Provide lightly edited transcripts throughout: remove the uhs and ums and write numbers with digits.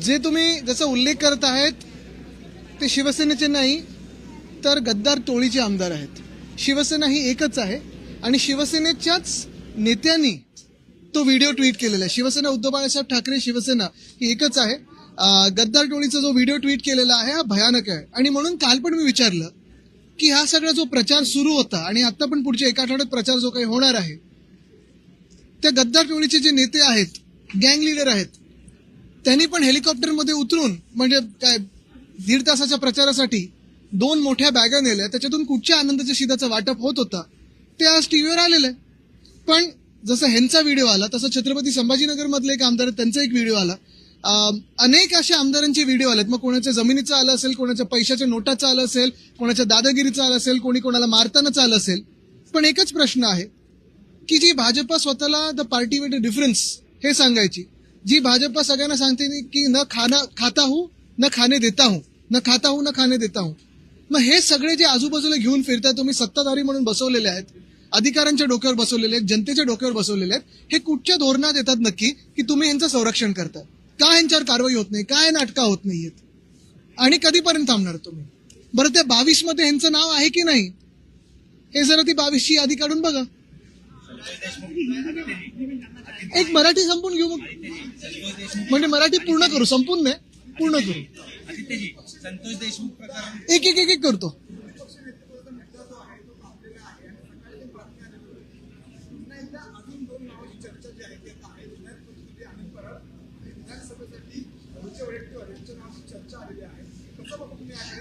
जे तुम्ही जसा उल्लेख करत आहेत ते शिवसेनेचे नाही तर गद्दार टोळीचे आमदार आहेत. शिवसेना ही एकच आहे आणि शिवसेनेच्याच नेत्यांनी तो व्हिडिओ ट्विट केलेला आहे. शिवसेना उद्धव बाळासाहेब ठाकरे शिवसेना ही एकच आहे. गद्दार टोळीचा जो व्हिडिओ ट्विट केलेला आहे हा भयानक आहे. आणि म्हणून काल पण मी विचारलं की हा सगळा जो प्रचार सुरू होता आणि आता पण पुढच्या एका आठवड्यात प्रचार जो काही होणार आहे त्या गद्दार टोळीचे जे नेते आहेत, गँग लीडर आहेत, त्यांनी पण हेलिकॉप्टरमध्ये उतरून म्हणजे काय 1.5 तासाच्या प्रचारासाठी 2 मोठ्या बॅगा नेल्या. त्याच्यातून कुठच्या आनंदाच्या शिधाचं वाटप होत होता ते आज टीव्हीवर आलेलं आहे. पण जसं ह्यांचा व्हिडिओ आला तसं छत्रपती संभाजीनगर मधले एक आमदार त्यांचा एक व्हिडिओ आला. अनेक अशा आमदारांचे व्हिडिओ आलेत. मग कोणाच्या जमिनीचं आलं असेल, कोणाच्या पैशाच्या नोटाचं आलं असेल, कोणाच्या दादागिरीचं आलं असेल, कोणी कोणाला मारतानाच आलं असेल. पण एकच प्रश्न आहे की जी भाजपा स्वतःला द पार्टी विथ डिफरन्स हे सांगायची, जी भाजपा सगळ्यांना सांगते की न खाता हूं न खाने देता हूं, न खाता हूं न खाने देता हूं. मग हे सगळे जे आजूबाजूला घेऊन फिरताय तुम्ही, सत्ताधारी म्हणून बसवलेले आहेत, अधिकाऱ्यांच्या डोक्यावर बसवलेले आहेत, जनतेच्या डोक्यावर बसवलेले आहेत, हे कुठच्या धोरणात येतात नक्की की तुम्ही यांचं संरक्षण करता? का यांच्यावर कारवाई होत नाही? काय नाटकं होत नाहीयेत? आणि कधीपर्यंत थांबणार तुम्ही? बरं, त्या 22 मध्ये ह्यांचं नाव आहे की नाही हे जरा ती 22ची यादी काढून बघा. एक मराठी संपून घेऊ, मग म्हणजे मराठी पूर्ण करू, संपून नाही पूर्ण करू. एक एक एक एक करतो.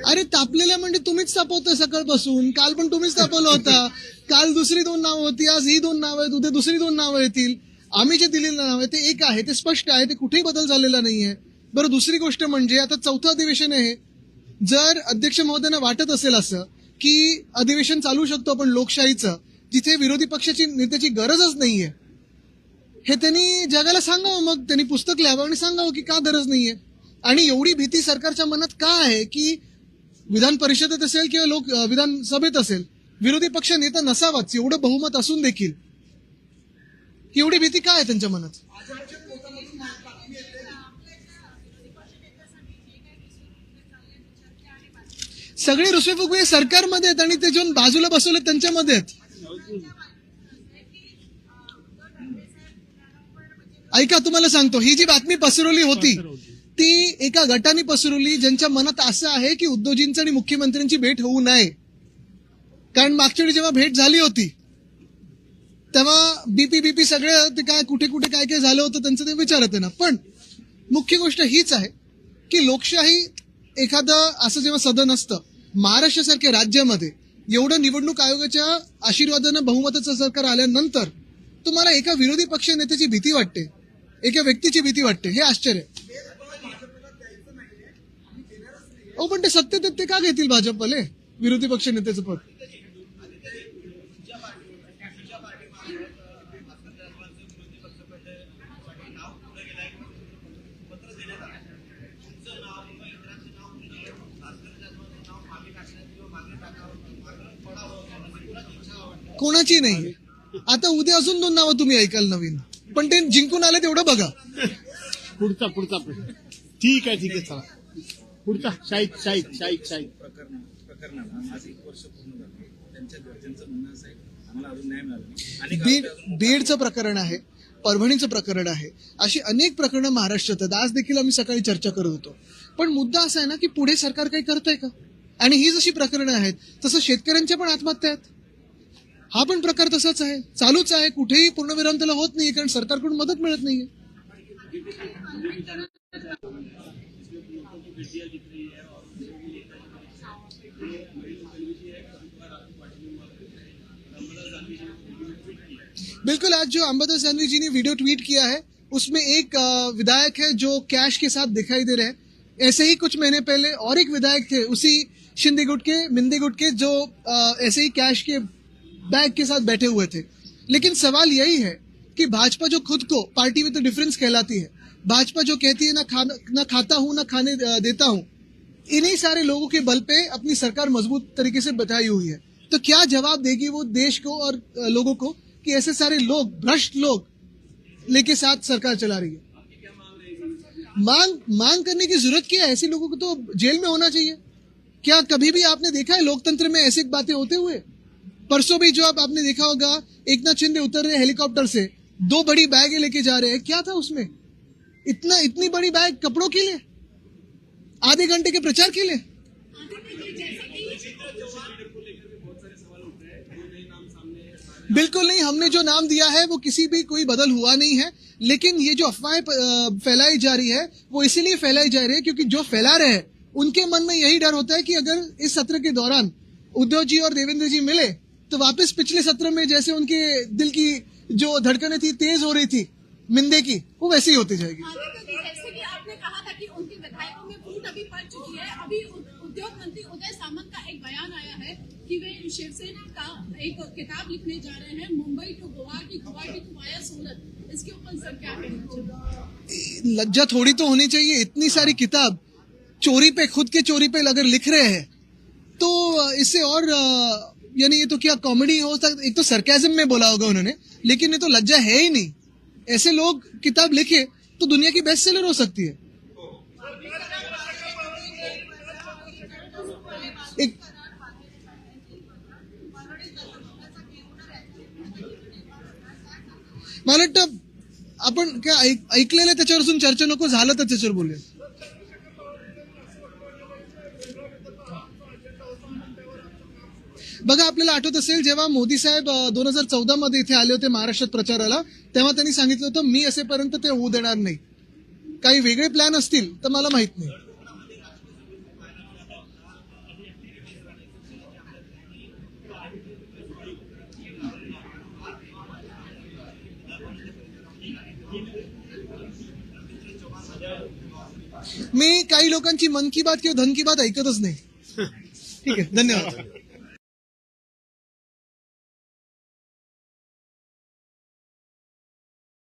अरे तापलेल्या म्हणजे तुम्हीच तापवताय सकाळपासून. काल पण तुम्हीच तापवलं होता. काल दुसरी 2 नावं होती, आज ही 2 नावं आहेत, उद्या दुसरी 2 नावं येतील. आम्ही जे दिलेलं नाव आहे ते एक आहे, ते स्पष्ट आहे, ते कुठेही बदल झालेला नाहीये. बरं, दुसरी गोष्ट म्हणजे आता 4थं अधिवेशन आहे. जर अध्यक्ष महोदयांना वाटत असेल असं की अधिवेशन चालू शकतो आपण लोकशाहीचं, जिथे विरोधी पक्षाची नेत्याची गरजच नाहीये, हे त्यांनी जगाला सांगावं. मग त्यांनी पुस्तक लिहावं आणि सांगावं की का गरज नाहीये. आणि एवढी भीती सरकारच्या मनात का आहे की विधान परिषदेत असेल किंवा विधानसभेत असेल विरोधी पक्ष नेता नसावाच, एवढं बहुमत असून देखील एवढी भीती काय आहे त्यांच्या मनात? सगळे रुसवे-फुगवे सरकारमध्ये आहेत आणि ते जे बाजूला बसवले त्यांच्यामध्ये आहेत. ऐका, तुम्हाला सांगतो, ही जी बातमी पसरवली होती ती एका गटाने पसरवली ज्यांच्या मनात असं आहे की उद्धवजींची आणि मुख्यमंत्र्यांची भेट होऊ नये. कारण मागच्या वेळी जेव्हा भेट झाली होती तेव्हा बीपी सगळे ते काय कुठे कुठे काय काय झालं होतं त्यांचं ते विचारत आहे ना. पण मुख्य गोष्ट हीच आहे की लोकशाही एखादं असं जेव्हा सदन असतं, महाराष्ट्रासारख्या राज्यामध्ये एवढं निवडणूक आयोगाच्या आशीर्वादानं बहुमताचं सरकार आल्यानंतर तुम्हाला एका विरोधी पक्ष नेत्याची भीती वाटते, एका व्यक्तीची भीती वाटते, हे आश्चर्य. हो, पण ते सत्तेत ते का घेतील भाजपवाले विरोधी पक्ष नेत्याचं पद? कोणाची नाही. आता उद्या अजून 2 नावं तुम्ही ऐकाल नवीन, पण ते जिंकून आले तेवढं बघा. पुढचा प्रश्न. ठीक आहे चला पुढचा. शाहीद प्रकरणाला आज 1 वर्ष पूर्ण झालं. त्यांच्या घरच्यांचं म्हणणं असं आहे आम्हाला अजून न्याय मिळाला नाही. बीडचं प्रकरण आहे, परभणीचं प्रकरण आहे, अशी अनेक प्रकरणं महाराष्ट्रात आहेत. आज देखील आम्ही सकाळी चर्चा करत होतो. पण मुद्दा असा आहे ना की पुढे सरकार काही करतंय का? आणि ही जशी प्रकरणं आहेत तसं शेतकऱ्यांच्या पण आत्महत्या आहेत. हा पण प्रकार तसाच आहे, चालूच आहे. कुठेही पूर्णविराम त्याला होत नाही कारण सरकारकडून मदत मिळत नाहीये. बिल्कुल, आज जो अंबादास दानवे जी ने वीडियो ट्वीट किया है उसमें एक विधायक है जो कैश के साथ दिखाई दे रहे हैं. ऐसे ही कुछ महीने पहले और एक विधायक थे उसी शिंदे गुट के, मिंदे गुट के, जो ऐसे ही कैश के बैग के साथ बैठे हुए थे. लेकिन सवाल यही है कि भाजपा जो खुद को पार्टी विद डिफरेंस कहलाती है, भाजपा जो कहती है ना खाता हूं ना खाने देता हूं, इन्हीं सारे लोगों के बल पे अपनी सरकार मजबूत तरीके से बताई हुई है. तो क्या जवाब देगी वो देश को और लोगों को कि ऐसे सारे लोग, भ्रष्ट लोग लेके साथ सरकार चला रही है? मांग करने की जरूरत क्या है? ऐसे लोगों को तो जेल में होना चाहिए। क्या कभी भी आपने देखा है लोकतंत्र में ऐसी बातें होते हुए? परसों भी जो आपने देखा होगा, एकनाथ शिंदे उतर रहे हेलीकॉप्टर से, 2 बड़ी बैगें लेके जा रहे हैं। क्या था उसमें? इतनी बड़ी बैग कपड़ों के लिए, आधे घंटे के प्रचार के लिए? बिल्कुल नहीं, हमने जो नाम दिया है वो किसी भी कोई बदल हुआ नहीं है। लेकिन ये जो अफवाहें फैलाई जा रही है वो इसीलिए फैलाई जा रही है क्योंकि जो फैला रहे हैं उनके मन में यही डर होता है कि अगर इस सत्र के दौरान उद्धव जी और देवेंद्र जी मिले तो वापस पिछले सत्र में जैसे उनके दिल की जो धड़कनें थी, तेज हो रही थी मिंदे की, वो वैसे ही होती जाएगी। जैसे कि आपने कहा था कि उनके विधायकों में फूट अभी पड़ चुकी है। अभी उद्योग मंत्री उदय सामंत का एक बयान आया है कि वे शिवसेना का एक किताब लिखने जा रहे हैं, मुंबई टू गुवाहाटी, गुवाहाटी टू वाया सूरत। इसके ऊपर सर क्या कहना? लज्जा थोड़ी तो होनी चाहिए। इतनी सारी किताब चोरी पे, खुद के चोरी पे अगर लिख रहे हैं तो इससे और यानी ये तो क्या कॉमेडी हो सकता? एक तो सरकाज़म में बोला होगा उन्होंने, लेकिन ये तो लज्जा है ही नहीं। ऐसे लोग किताब लिखे तो दुनिया की बेस्ट सेलर हो सकती है। एक मला वाटतं आपण काय ऐकलेलं त्याच्यावर अजून चर्चा नको, झालं तर त्याच्यावर बोलूया। बघा, आपल्याला आठवत असेल जेव्हा मोदी साहेब 2014 मध्ये इथे आले होते महाराष्ट्रात प्रचाराला, तेव्हा त्यांनी सांगितलं होतं मी असेपर्यंत ते होऊ देणार नाही। काही वेगळे प्लॅन असतील तर मला माहित नाही। मी काही लोकांची मन की बात किंवा धन की बात ऐकतच नाही। ठीक आहे, धन्यवाद।